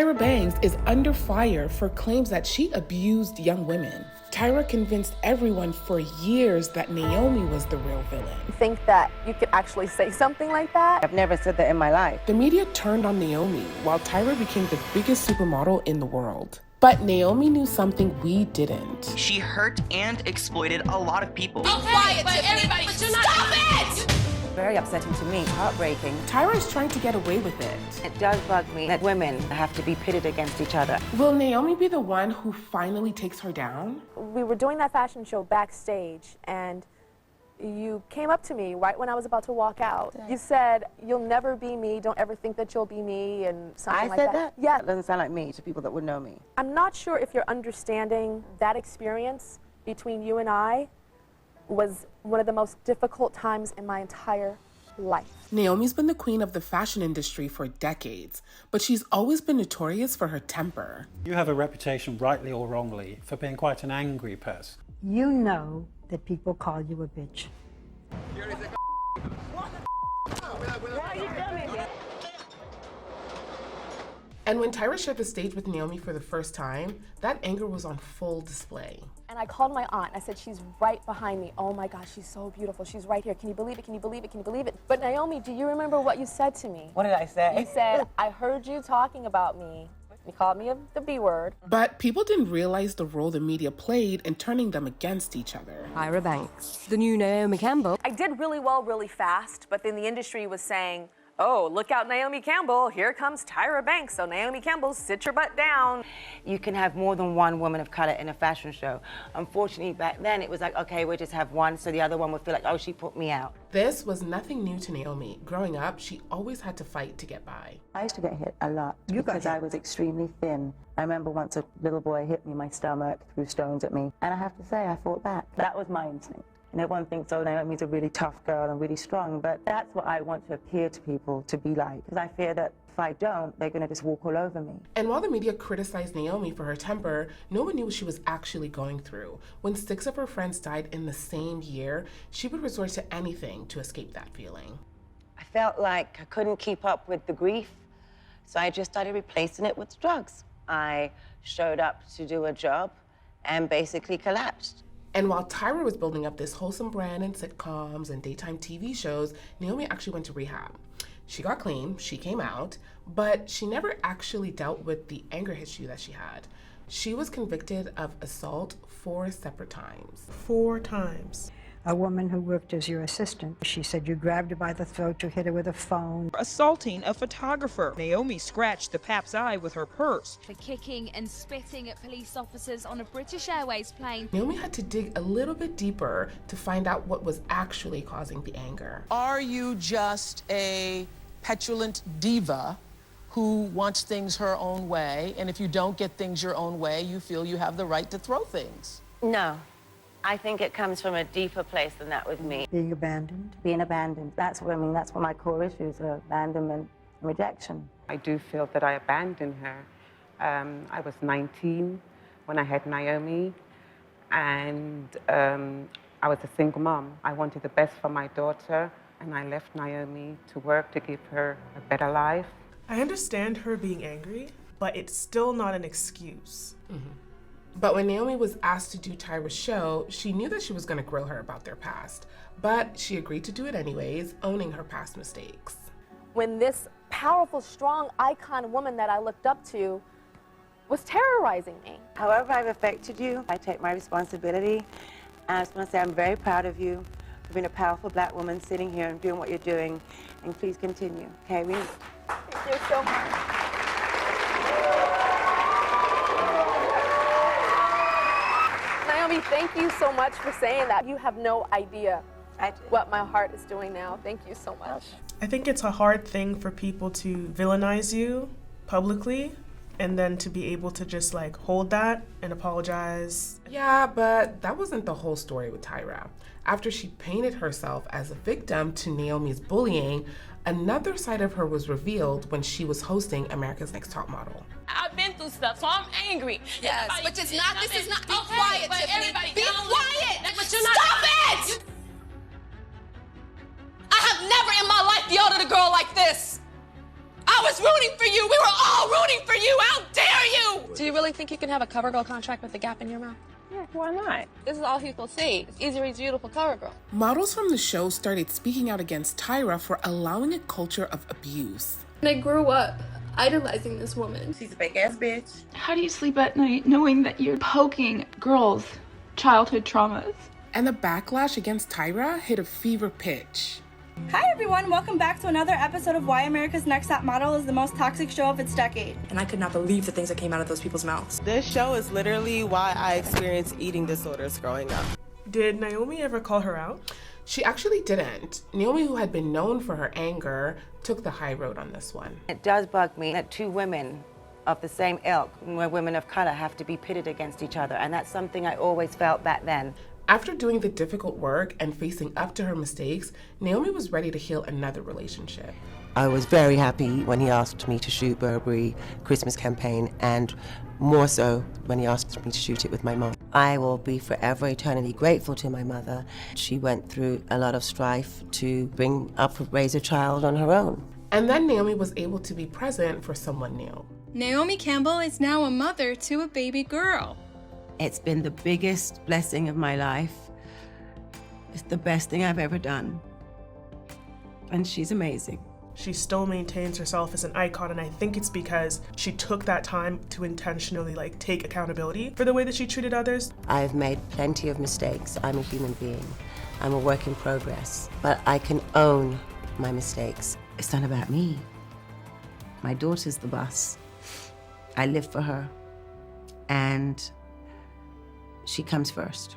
Tyra Banks is under fire for claims that she abused young women. Tyra convinced everyone for years that Naomi was the real villain. You think that you could actually say something like that? I've never said that in my life. The media turned on Naomi while Tyra became the biggest supermodel in the world. But Naomi knew something we didn't. She hurt and exploited a lot of people. Be quiet, but everybody, but you're not. Stop it! Very upsetting to me, heartbreaking. Tyra is trying to get away with it. It does bug me that women have to be pitted against each other. Will Naomi be the one who finally takes her down? We were doing that fashion show backstage, and you came up to me right when I was about to walk out. You said, "You'll never be me, don't ever think that you'll be me," and something like that. I said that? Yeah. That doesn't sound like me to people that would know me. I'm not sure if you're understanding that experience between you and I was one of the most difficult times in my entire life. Naomi's been the queen of the fashion industry for decades, but she's always been notorious for her temper. You have a reputation, rightly or wrongly, for being quite an angry person. You know that people call you a bitch. And when Tyra shared the stage with Naomi for the first time, that anger was on full display. And I called my aunt. I said, "She's right behind me. Oh my gosh, she's so beautiful. She's right here. Can you believe it? Can you believe it? Can you believe it?" But Naomi, do you remember what you said to me? What did I say? You said, "I heard you talking about me." You called me the B word. But people didn't realize the role the media played in turning them against each other. Tyra Banks, the new Naomi Campbell. I did really well really fast, but then the industry was saying, "Oh, look out, Naomi Campbell. Here comes Tyra Banks. So Naomi Campbell, sit your butt down." You can have more than one woman of color in a fashion show. Unfortunately, back then it was like, okay, we'll just have one, so the other one would feel like, oh, she put me out. This was nothing new to Naomi. Growing up, she always had to fight to get by. I used to get hit a lot because I was extremely thin. I remember once a little boy hit me in my stomach, threw stones at me, and I have to say, I fought back. That was my instinct. And everyone thinks, oh, Naomi's a really tough girl and really strong, but that's what I want to appear to people to be like, because I fear that if I don't, they're going to just walk all over me. And while the media criticized Naomi for her temper, no one knew what she was actually going through. When 6 of her friends died in the same year, she would resort to anything to escape that feeling. I felt like I couldn't keep up with the grief, so I just started replacing it with drugs. I showed up to do a job and basically collapsed. And while Tyra was building up this wholesome brand in sitcoms and daytime TV shows, Naomi actually went to rehab. She got clean, she came out, but she never actually dealt with the anger issue that she had. She was convicted of assault 4 separate times. 4 times. A woman who worked as your assistant, she said you grabbed her by the throat, you hit her with a phone. Assaulting a photographer. Naomi scratched the pap's eye with her purse. For kicking and spitting at police officers on a British Airways plane. Naomi had to dig a little bit deeper to find out what was actually causing the anger. Are you just a petulant diva who wants things her own way, and if you don't get things your own way, you feel you have the right to throw things? No. I think it comes from a deeper place than that with me. Being abandoned? Being abandoned. That's what I mean. That's what my core issues are, abandonment and rejection. I do feel that I abandoned her. I was 19 when I had Naomi, and I was a single mom. I wanted the best for my daughter, and I left Naomi to work to give her a better life. I understand her being angry, but it's still not an excuse. Mm-hmm. But when Naomi was asked to do Tyra's show, she knew that she was going to grill her about their past. But she agreed to do it anyways, owning her past mistakes. When this powerful, strong icon woman that I looked up to was terrorizing me. However I've affected you, I take my responsibility. And I just want to say I'm very proud of you for being a powerful black woman sitting here and doing what you're doing. And please continue. Okay, Thank you so much. Naomi, thank you so much for saying that. You have no idea what my heart is doing now. Thank you so much. I think it's a hard thing for people to villainize you publicly and then to be able to just like hold that and apologize. Yeah, but that wasn't the whole story with Tyra. After she painted herself as a victim to Naomi's bullying, another side of her was revealed when she was hosting America's Next Top Model. I've been through stuff, so I'm angry. Yes, but it's not, this is not, be okay, quiet, but Tiffany. Be don't quiet! But you're not. Stop it! I have never in my life yelled at a girl like this. I I was rooting for you. We were all rooting for you. How dare you? Do you really think you can have a CoverGirl contract with a gap in your mouth? Yeah, why not? This is all people see. It's easy to reach beautiful CoverGirl. Models from the show started speaking out against Tyra for allowing a culture of abuse. And I grew up idolizing this woman. She's a fake-ass bitch. How do you sleep at night knowing that you're poking girls' childhood traumas? And the backlash against Tyra hit a fever pitch. Hi everyone, welcome back to another episode of Why America's Next Top Model is the most toxic show of its decade. And I could not believe the things that came out of those people's mouths. This show is literally why I experienced eating disorders growing up. Did Naomi ever call her out? She actually didn't. Naomi, who had been known for her anger, took the high road on this one. It does bug me that two women of the same ilk, where women of color, have to be pitted against each other, and that's something I always felt back then. After doing the difficult work and facing up to her mistakes, Naomi was ready to heal another relationship. I was very happy when he asked me to shoot Burberry Christmas campaign, and more so when he asked me to shoot it with my mom. I will be forever eternally grateful to my mother. She went through a lot of strife to raise a child on her own. And then Naomi was able to be present for someone new. Naomi Campbell is now a mother to a baby girl. It's been the biggest blessing of my life. It's the best thing I've ever done. And she's amazing. She still maintains herself as an icon, and I think it's because she took that time to intentionally take accountability for the way that she treated others. I've made plenty of mistakes. I'm a human being. I'm a work in progress. But I can own my mistakes. It's not about me. My daughter's the boss. I live for her. And she comes first.